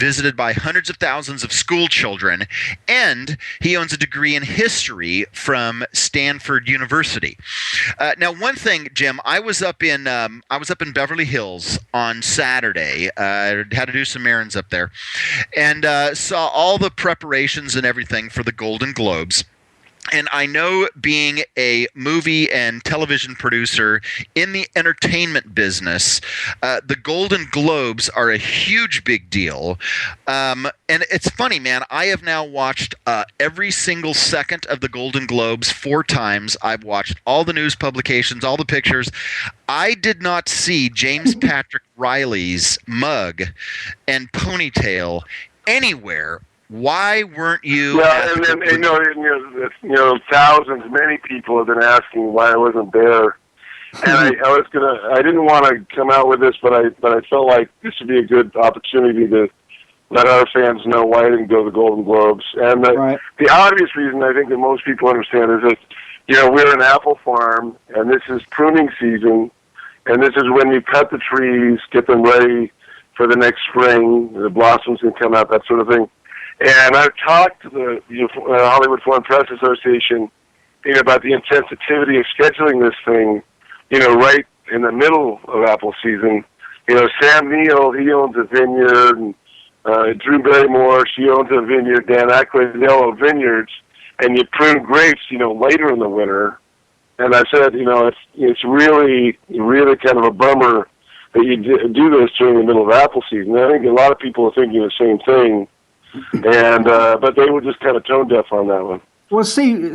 visited by hundreds of thousands of school children, and he owns a degree in history from Stanford University. Now, one thing, Jim, I was up in Beverly Hills on Saturday. Had to do some errands up there, and saw all the preparations and everything for the Golden Globes. And I know, being a movie and television producer in the entertainment business, the Golden Globes are a huge big deal. And it's funny, man. I have now watched every single second of the Golden Globes 4 times. I've watched all the news publications, all the pictures. I did not see James Patrick Riley's mug and ponytail anywhere. Why weren't you? Well, and thousands, many people have been asking why I wasn't there, and I didn't want to come out with this, but I felt like this would be a good opportunity to let other fans know why I didn't go to the Golden Globes. And the obvious reason I think that most people understand is that we're an apple farm, and this is pruning season, and this is when you cut the trees, get them ready for the next spring, the blossoms can come out, that sort of thing. And I've talked to the Hollywood Foreign Press Association, about the insensitivity of scheduling this thing, right in the middle of apple season. Sam Neill, he owns a vineyard, and Drew Barrymore, she owns a vineyard. Dan Aykroyd, they all own vineyards, and you prune grapes, later in the winter. And I said, it's really, really kind of a bummer that you do this during the middle of apple season. I think a lot of people are thinking the same thing. And but they were just kind of tone deaf on that one. Well, see,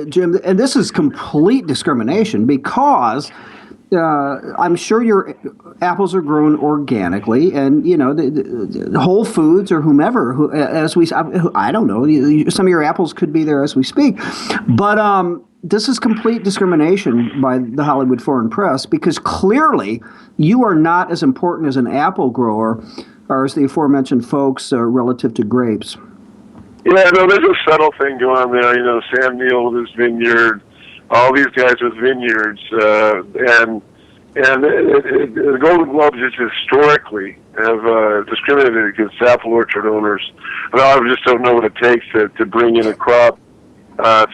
Jim, and this is complete discrimination, because I'm sure your apples are grown organically, and the Whole Foods or whomever, I don't know, some of your apples could be there as we speak, but this is complete discrimination by the Hollywood Foreign Press, because clearly you are not as important as an apple grower or as the aforementioned folks relative to grapes. Yeah, no, there's a subtle thing going on there. Sam Neill with his vineyard, all these guys with vineyards, and the Golden Globes just historically have discriminated against apple orchard owners. I just don't know what it takes to bring in a crop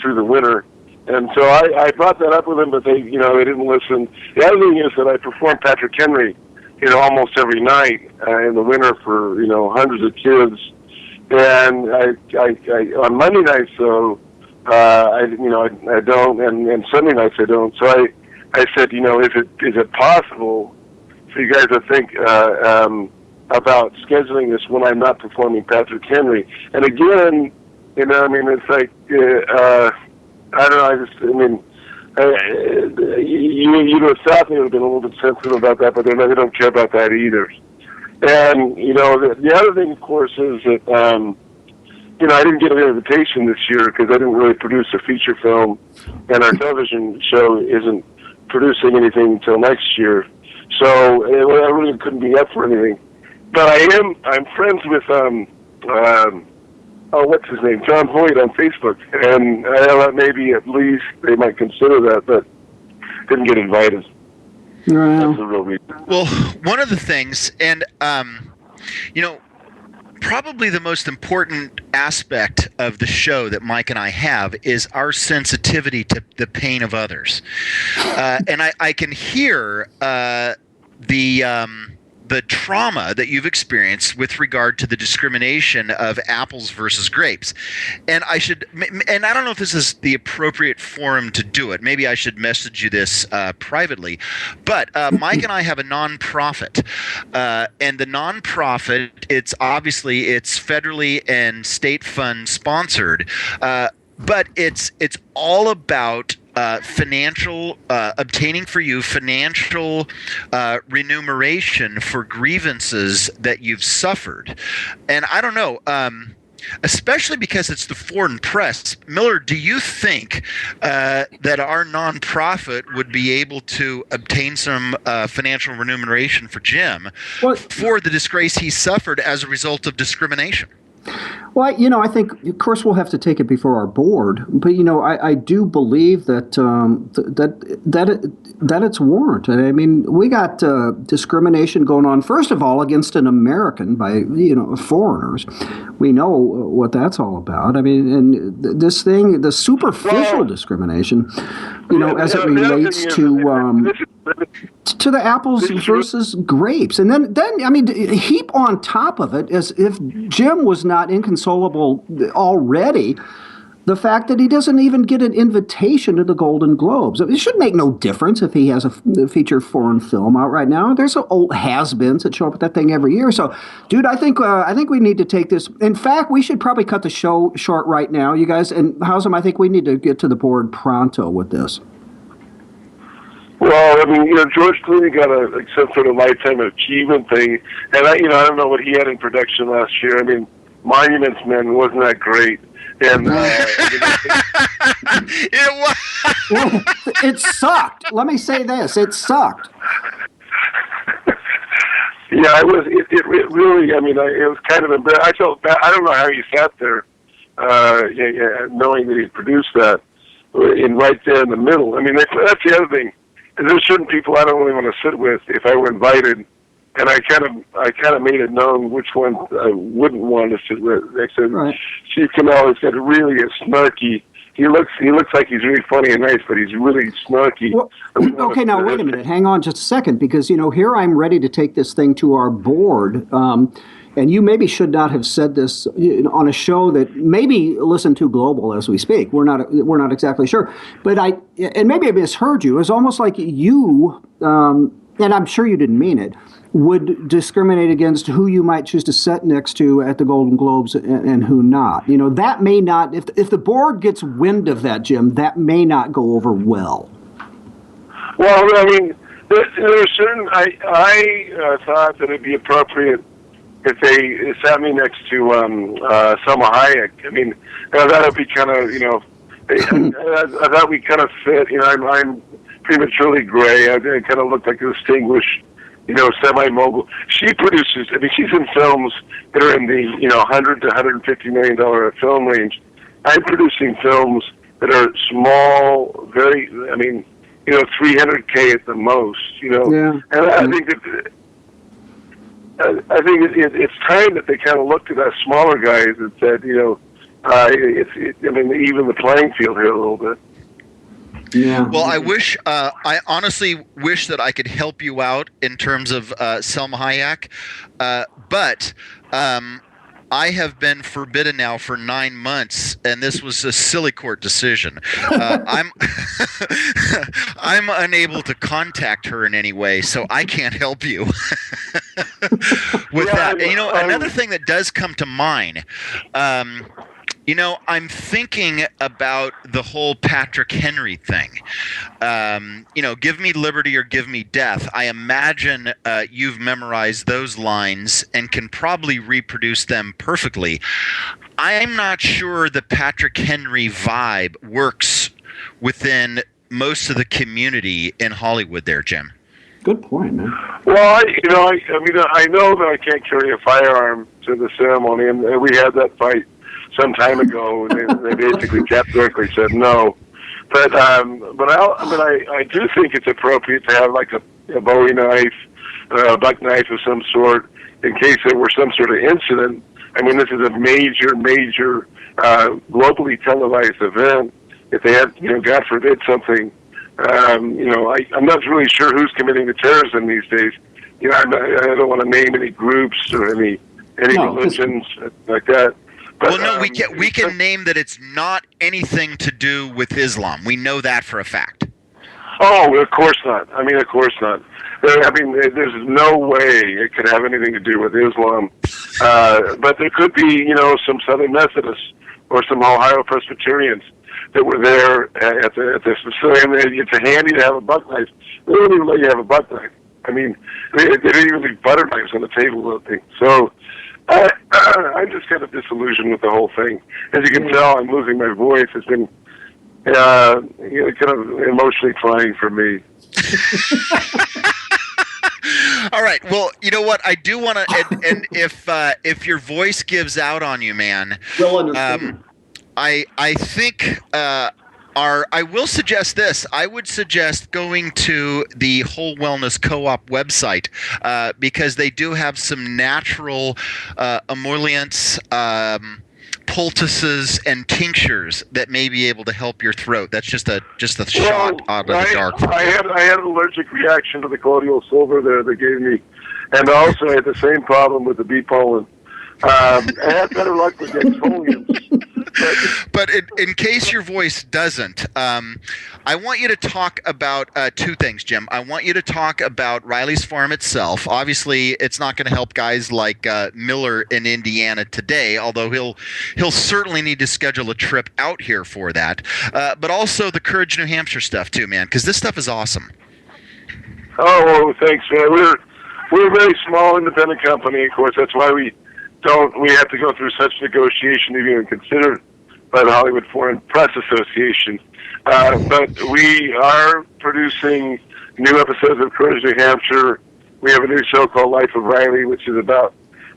through the winter. And so I brought that up with them, but they didn't listen. The other thing is that I performed Patrick Henry, almost every night in the winter for, hundreds of kids. And I on Monday nights, though, I don't, and Sunday nights I don't. So I said, is it possible for you guys to think about scheduling this when I'm not performing Patrick Henry? And again, it's like, I don't know, you would have thought they would have been a little bit sensitive about that, but they don't care about that either. And, the other thing, of course, is that, I didn't get an invitation this year because I didn't really produce a feature film, and our television show isn't producing anything until next year. So I really couldn't be up for anything. But I'm friends with, what's his name? John Voight on Facebook. And I thought maybe at least they might consider that, but didn't get invited. Well, that's the real reason. Well, one of the things, and, probably the most important aspect of the show that Mike and I have is our sensitivity to the pain of others. And I can hear the trauma that you've experienced with regard to the discrimination of apples versus grapes. And I don't know if this is the appropriate forum to do it. Maybe I should message you this privately. But Mike and I have a nonprofit. And the nonprofit, it's federally and state fund sponsored. But it's all about obtaining for you financial remuneration for grievances that you've suffered. And I don't know, especially because it's the foreign press. Miller, do you think that our nonprofit would be able to obtain some financial remuneration for Jim for the disgrace he suffered as a result of discrimination? Well, I think, of course, we'll have to take it before our board. But, I do believe that it's warranted. I mean, we got discrimination going on. First of all, against an American by foreigners. We know what that's all about. I mean, and this thing, the superficial discrimination, as it relates to the apples versus grapes, and then I mean, heap on top of it, as if Jim was not inconsolable already, the fact that he doesn't even get an invitation to the Golden Globes. It should make no difference if he has a feature foreign film out right now. There's old has-beens that show up at that thing every year. So, dude, I think we need to take this. In fact, we should probably cut the show short right now, you guys. And Housem, I think we need to get to the board pronto with this. Well, I mean, George Clooney got some sort of lifetime achievement thing, and I don't know what he had in production last year. I mean, Monuments Men wasn't that great, and it sucked. Let me say this: it sucked. Yeah, it was. It really. I mean, it was kind of embarrassing. I felt bad. I don't know how he sat there, knowing that he produced that, right there in the middle. I mean, that's the other thing. There's certain people I don't really want to sit with if I were invited, and I kind of made it known which ones I wouldn't want to sit with. I said, right. Steve Carell is really a snarky. He looks like he's really funny and nice, but he's really snarky. Well, okay, now wait a minute. Hang on just a second, because here I'm ready to take this thing to our board. And you maybe should not have said this on a show that maybe listened to global as we speak. We're not exactly sure, but and maybe I misheard you. It's almost like you, and I'm sure you didn't mean it, would discriminate against who you might choose to sit next to at the Golden Globes and who not. That may not. If the board gets wind of that, Jim, that may not go over well. Well, I mean, there are certain. I thought that it'd be appropriate if they sat me next to Selma Hayek. I mean, that would be kind of, I thought we kind of fit. I'm prematurely gray. I kind of look like a distinguished, semi-mogul. She produces. I mean, she's in films that are in the $100 to $150 million film range. I'm producing films that are small, very. I mean, $300K at the most. And I think that. I think it's time that they kind of looked at us smaller guys and said, I mean, even the playing field here a little bit. Yeah. Well, I honestly wish that I could help you out in terms of Selma Hayek, but I have been forbidden now for 9 months, and this was a silly court decision. I'm unable to contact her in any way, so I can't help you with that. And, another thing that does come to mind, I'm thinking about the whole Patrick Henry thing. Give me liberty or give me death. I imagine you've memorized those lines and can probably reproduce them perfectly. I'm not sure the Patrick Henry vibe works within most of the community in Hollywood there, Jim. Good point, man. Well, I know that I can't carry a firearm to the ceremony, and we had that fight some time ago. They basically categorically said no. But I do think it's appropriate to have like a Bowie knife, a buck knife of some sort, in case there were some sort of incident. I mean, this is a major, globally televised event. If they had, God forbid, something, I'm not really sure who's committing the terrorism these days. I don't want to name any groups or any religions like that. But, well, no, we can name that it's not anything to do with Islam. We know that for a fact. Oh, of course not. I mean, of course not. There's no way it could have anything to do with Islam. But there could be, some Southern Methodists or some Ohio Presbyterians that were there at this facility. It's handy to have a buck knife. They don't even let you have a buck knife. I mean, they didn't even leave butter knives on the table, I think. So I'm just kind of disillusioned with the whole thing. As you can tell, I'm losing my voice. It's been kind of emotionally trying for me. All right. Well, you know what? I do want to, and if your voice gives out on you, man, we'll understand. I think I will suggest this. I would suggest going to the Whole Wellness Co-op website because they do have some natural emollients, poultices, and tinctures that may be able to help your throat. That's just a shot out of the dark. I had an allergic reaction to the colloidal silver there they gave me, and also I had the same problem with the bee pollen. I had better luck with the exfoliants. But in case your voice doesn't, I want you to talk about two things, Jim. I want you to talk about Riley's Farm itself. Obviously, it's not going to help guys like Miller in Indiana today, although he'll certainly need to schedule a trip out here for that. But also the Courage New Hampshire stuff too, man, because this stuff is awesome. Oh, well, thanks, man. We're a very small independent company, of course. That's why we have to go through such negotiation to even considered by the Hollywood Foreign Press Association. But we are producing new episodes of Courage New Hampshire. We have a new show called Life of Riley, which is about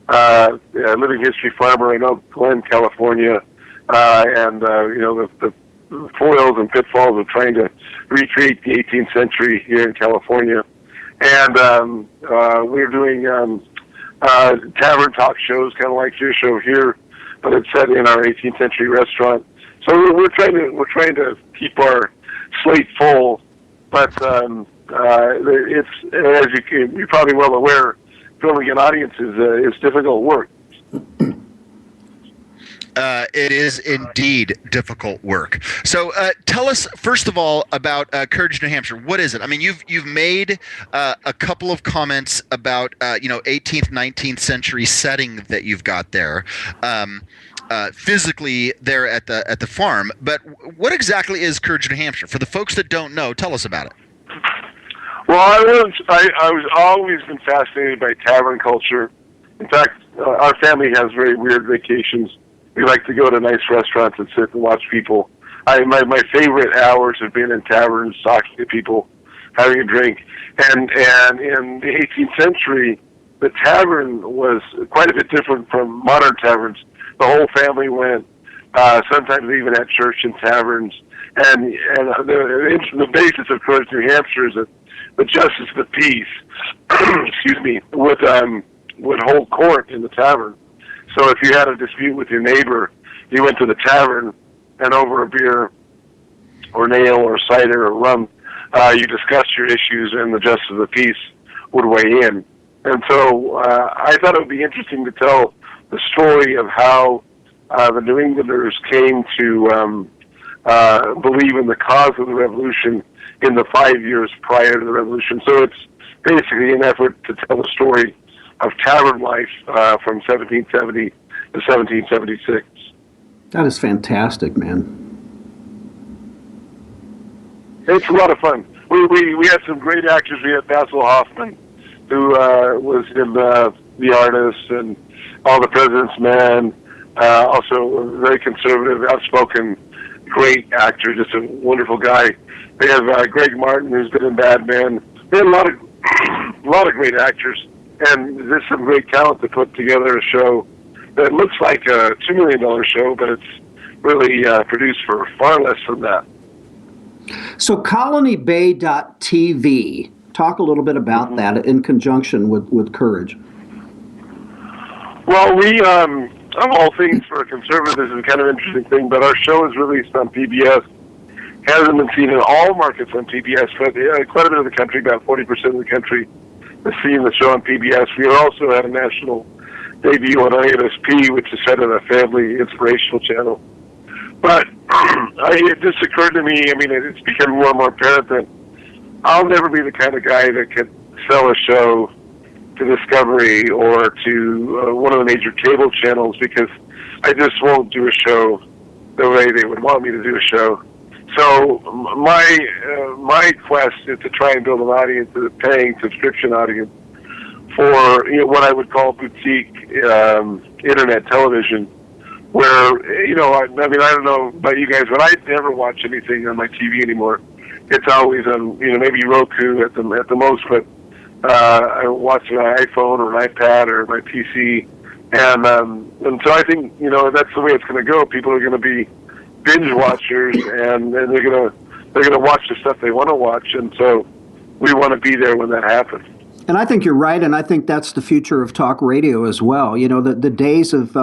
a living history farmer in Oak Glen, California, and the foils and pitfalls of trying to recreate the 18th century here in California. And we're doing tavern talk shows, kind of like your show here, but it's set in our 18th century restaurant. So we're trying to keep our slate full, but it's, as you're probably well aware, filming an audience is difficult work. It is indeed difficult work. So tell us, first of all, about Courage New Hampshire. What is it? I mean, you've made a couple of comments about 18th, 19th century setting that you've got there, physically there at the farm. But what exactly is Courage New Hampshire? For the folks that don't know, tell us about it. Well, I was always been fascinated by tavern culture. In fact, our family has very weird vacations. We like to go to nice restaurants and sit and watch people. My favorite hours have been in taverns, talking to people, having a drink. And in the 18th century, the tavern was quite a bit different from modern taverns. The whole family went, sometimes even at church and taverns. And the basis of Courage New Hampshire is that the justice of the peace, excuse me, would hold court in the tavern. So if you had a dispute with your neighbor, you went to the tavern, and over a beer or an ale or cider or rum, you discussed your issues, and the justice of the peace would weigh in. And so I thought it would be interesting to tell the story of how the New Englanders came to believe in the cause of the Revolution in the 5 years prior to the Revolution. So it's basically an effort to tell the story of tavern life from 1770 to 1776. That is fantastic, man. It's a lot of fun. We had some great actors. We had Basil Hoffman, who was in The Artist and All the President's Men. Also a very conservative, outspoken, great actor, just a wonderful guy. They have Greg Martin, who's been in Bad Men. They had a lot of great actors. And there's some great talent to put together a show that looks like a $2 million show, but it's really produced for far less than that. So colonybay.tv, talk a little bit about that in conjunction with Courage. Well, we, of all things for a conservative, this is a kind of interesting thing, but our show is released on PBS. Hasn't been seen in all markets on PBS, but quite a bit of the country, about 40% of the country, is seeing the show on PBS. We also had a national debut on INSP, which is set on a family inspirational channel. But it just occurred to me, I mean, it's becoming more and more apparent that I'll never be the kind of guy that could sell a show to Discovery or to one of the major cable channels, because I just won't do a show the way they would want me to do a show. So my quest is to try and build an audience, a paying subscription audience for what I would call boutique internet television, where I mean, I don't know about you guys, but I never watch anything on my TV anymore. It's always on maybe Roku at the most, but I watch it on an iPhone or an iPad or my PC, and so I think that's the way it's going to go. People are going to be binge watchers, and they're gonna watch the stuff they want to watch, and so we want to be there when that happens. And I think you're right, and I think that's the future of talk radio as well. You know, the days of